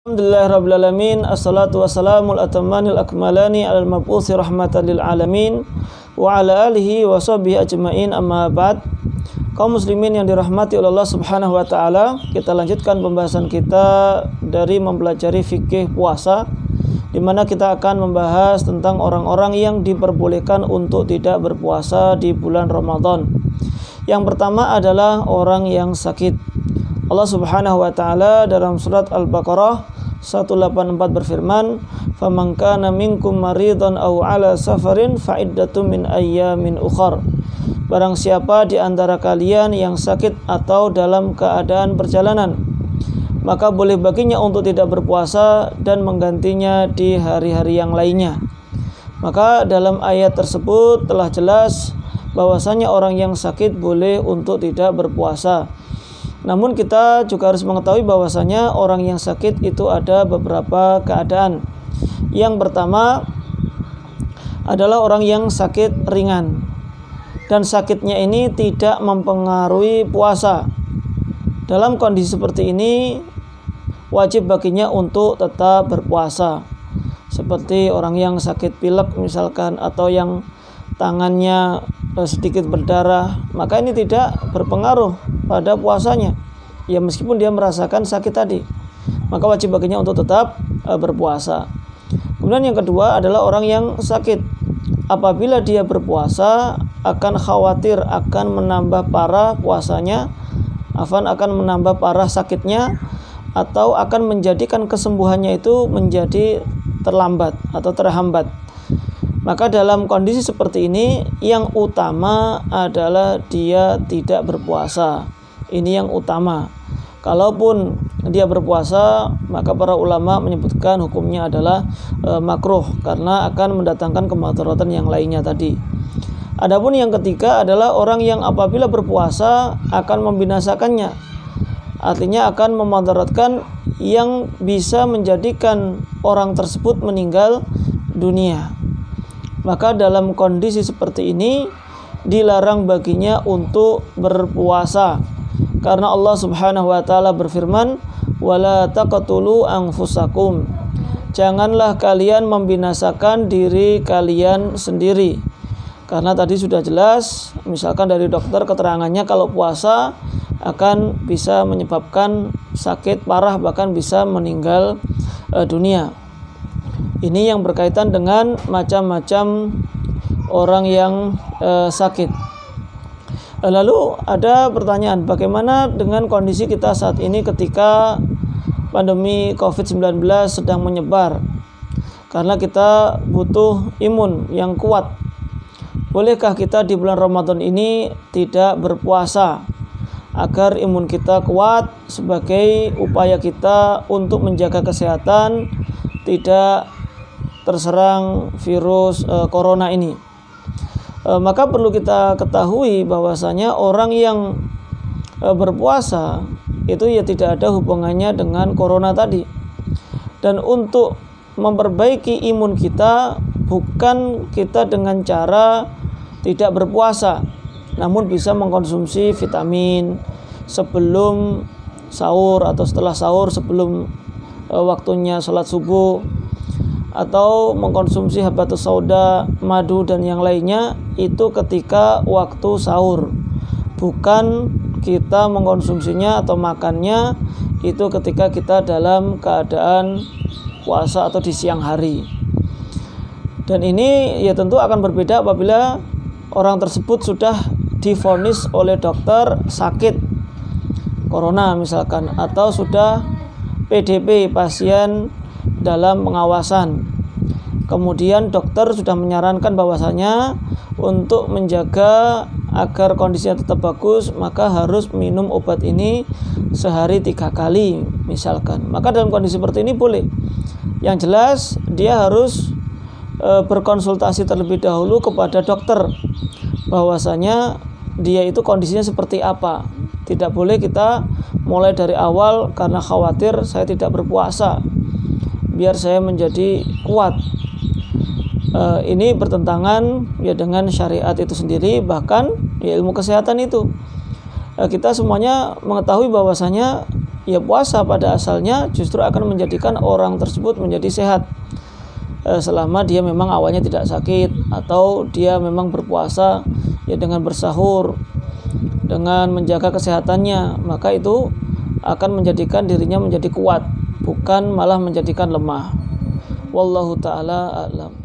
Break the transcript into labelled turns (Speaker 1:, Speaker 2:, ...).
Speaker 1: Alhamdulillahirrabbilalamin. Assalatu wassalamul atamanil akmalani alal mabuthi rahmatan lil alamin wa ala alihi wa sahbihi ajma'in, amma ba'd. Kaum muslimin yang dirahmati oleh Allah subhanahu wa ta'ala, kita lanjutkan pembahasan kita dari mempelajari fikih puasa, di mana kita akan membahas tentang orang-orang yang diperbolehkan untuk tidak berpuasa di bulan Ramadan. Yang pertama adalah orang yang sakit. Allah subhanahu wa ta'ala dalam surat Al-Baqarah 184 berfirman, "Faman kana minkum maridan aw ala safarin fa iddatun min ayyamin ukhar." Barang siapa di antara kalian yang sakit atau dalam keadaan perjalanan, maka boleh baginya untuk tidak berpuasa dan menggantinya di hari-hari yang lainnya. Maka dalam ayat tersebut telah jelas bahwasanya orang yang sakit boleh untuk tidak berpuasa. Namun kita juga harus mengetahui bahwasanya orang yang sakit itu ada beberapa keadaan. Yang pertama adalah orang yang sakit ringan, dan sakitnya ini tidak mempengaruhi puasa. Dalam kondisi seperti ini wajib baginya untuk tetap berpuasa. Seperti orang yang sakit pilek misalkan, atau yang tangannya sedikit berdarah, maka ini tidak berpengaruh pada puasanya. Ya, meskipun dia merasakan sakit tadi, maka wajib baginya untuk tetap berpuasa. Kemudian yang kedua adalah orang yang sakit, apabila dia berpuasa akan khawatir akan menambah parah puasanya, akan menambah parah sakitnya, atau akan menjadikan kesembuhannya itu menjadi terlambat atau terhambat. Maka dalam kondisi seperti ini yang utama adalah dia tidak berpuasa. Ini yang utama. Kalaupun dia berpuasa, maka para ulama menyebutkan hukumnya adalah makruh, karena akan mendatangkan kemadaratan yang lainnya tadi. Adapun yang ketiga adalah orang yang apabila berpuasa akan membinasakannya. Artinya akan memadaratkan yang bisa menjadikan orang tersebut meninggal dunia. Maka dalam kondisi seperti ini dilarang baginya untuk berpuasa, karena Allah subhanahu wa ta'ala berfirman, "Wala taqtulu anfusakum." Janganlah kalian membinasakan diri kalian sendiri. Karena tadi sudah jelas, misalkan dari dokter keterangannya kalau puasa akan bisa menyebabkan sakit parah, bahkan bisa meninggal dunia. Ini yang berkaitan dengan macam-macam orang yang sakit. Lalu ada pertanyaan, bagaimana dengan kondisi kita saat ini ketika pandemi COVID-19 sedang menyebar? Karena kita butuh imun yang kuat. Bolehkah kita di bulan Ramadan ini tidak berpuasa agar imun kita kuat sebagai upaya kita untuk menjaga kesehatan, tidak terserang virus corona ini? Maka perlu kita ketahui bahwasanya orang yang berpuasa itu ya tidak ada hubungannya dengan corona tadi. Dan untuk memperbaiki imun kita bukan kita dengan cara tidak berpuasa, namun bisa mengkonsumsi vitamin sebelum sahur atau setelah sahur, sebelum waktunya sholat subuh, atau mengkonsumsi habatus sauda, madu dan yang lainnya itu ketika waktu sahur. Bukan kita mengkonsumsinya atau makannya itu ketika kita dalam keadaan puasa atau di siang hari. Dan ini ya tentu akan berbeda apabila orang tersebut sudah divonis oleh dokter sakit corona misalkan, atau sudah PDP, pasien dalam pengawasan. Kemudian dokter sudah menyarankan bahwasanya untuk menjaga agar kondisinya tetap bagus, maka harus minum obat ini sehari 3 kali misalkan. Maka dalam kondisi seperti ini boleh. Yang jelas dia harus berkonsultasi terlebih dahulu kepada dokter bahwasanya dia itu kondisinya seperti apa. Tidak boleh kita mulai dari awal karena khawatir saya tidak berpuasa biar saya menjadi kuat. Ini bertentangan ya dengan syariat itu sendiri, bahkan ya ilmu kesehatan itu. Kita semuanya mengetahui bahwasanya ya puasa pada asalnya justru akan menjadikan orang tersebut menjadi sehat selama dia memang awalnya tidak sakit, atau dia memang berpuasa ya dengan bersahur, dengan menjaga kesehatannya, maka itu akan menjadikan dirinya menjadi kuat, bukan malah menjadikan lemah. Wallahu ta'ala a'lam.